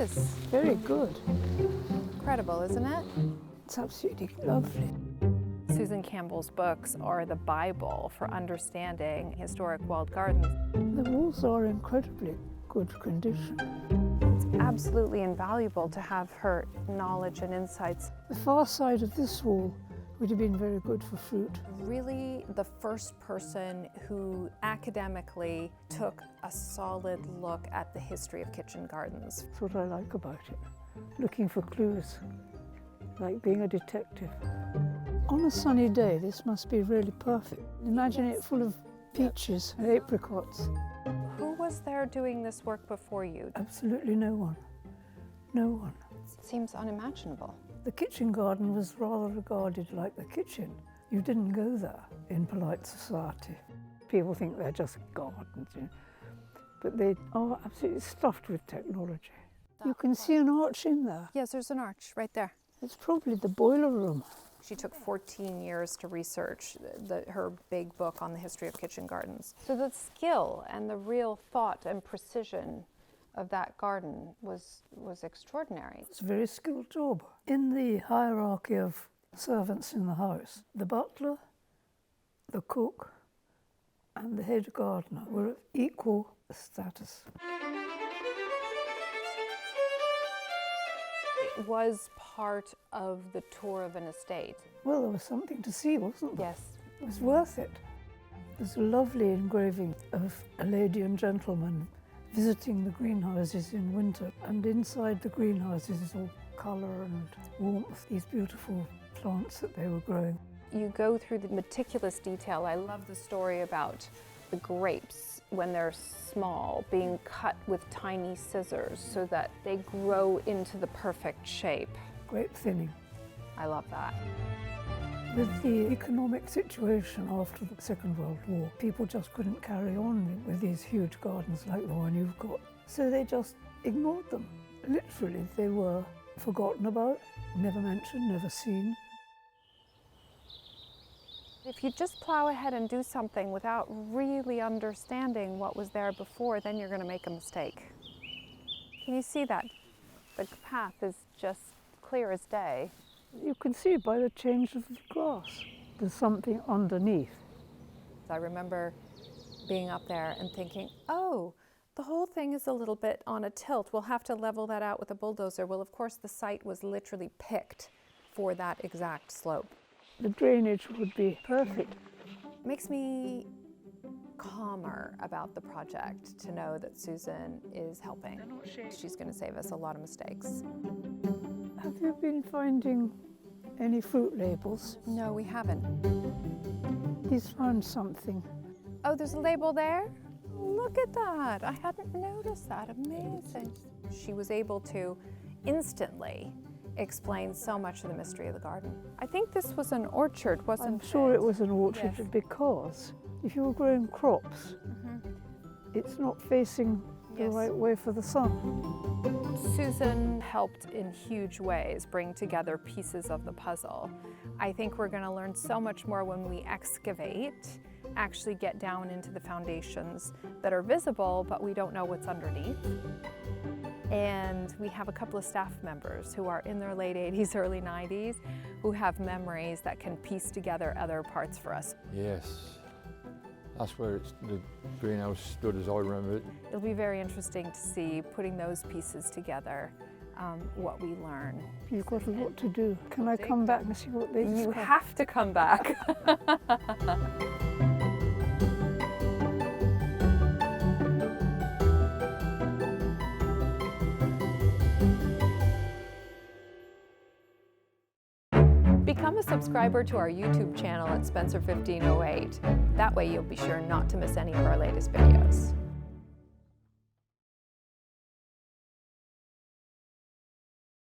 is. Very good. Incredible, isn't it? It's absolutely lovely. Susan Campbell's books are the Bible for understanding historic walled gardens. The walls are incredibly good condition. It's absolutely invaluable to have her knowledge and insights. The far side of this wall would have been very good for fruit. Really the first person who academically took a solid look at the history of kitchen gardens. That's what I like about it. Looking for clues, like being a detective. On a sunny day, this must be really perfect. Imagine it full of peaches and apricots. Who was there doing this work before you? Absolutely no one. No one. It seems unimaginable. The kitchen garden was rather regarded like the kitchen. You didn't go there in polite society. People think they're just gardens, you know, but they are absolutely stuffed with technology. You can see an arch in there. Yes, there's an arch right there. It's probably the boiler room. She took 14 years to research her big book on the history of kitchen gardens. So the skill and the real thought and precision of that garden was extraordinary. It's a very skilled job. In the hierarchy of servants in the house, the butler, the cook, and the head gardener were of equal status. It was part of the tour of an estate. Well, there was something to see, wasn't there? Yes. It was worth it. There's a lovely engraving of a lady and gentleman visiting the greenhouses in winter, and inside the greenhouses is all colour and warmth, these beautiful plants that they were growing. You go through the meticulous detail. I love the story about the grapes when they're small being cut with tiny scissors so that they grow into the perfect shape. Grape thinning. I love that. With the economic situation after the Second World War, people just couldn't carry on with these huge gardens like the one you've got. So they just ignored them. Literally, they were forgotten about, never mentioned, never seen. If you just plow ahead and do something without really understanding what was there before, then you're going to make a mistake. Can you see that? The path is just clear as day. You can see by the change of the grass. There's something underneath. I remember being up there and thinking, oh, the whole thing is a little bit on a tilt. We'll have to level that out with a bulldozer. Well, of course, the site was literally picked for that exact slope. The drainage would be perfect. It makes me calmer about the project to know that Susan is helping. She's going to save us a lot of mistakes. Have you been finding any fruit labels? No, we haven't. He's found something. Oh, there's a label there? Look at that. I hadn't noticed that. Amazing. She was able to instantly explain so much of the mystery of the garden. I think this was an orchard, wasn't it? I'm sure it was an orchard. Yes. Because if you were growing crops, it's not facing the right way for the sun. Susan helped in huge ways bring together pieces of the puzzle. I think we're going to learn so much more when we excavate, actually get down into the foundations that are visible, but we don't know what's underneath. And we have a couple of staff members who are in their late 80s, early 90s, who have memories that can piece together other parts for us. Yes, that's where the greenhouse stood as I remember it. It'll be very interesting to see, putting those pieces together, what we learn. You've got a lot to do. Can I come back and see what they discovered? You have to come back. Become a subscriber to our YouTube channel at Spencer1508. That way you'll be sure not to miss any of our latest videos.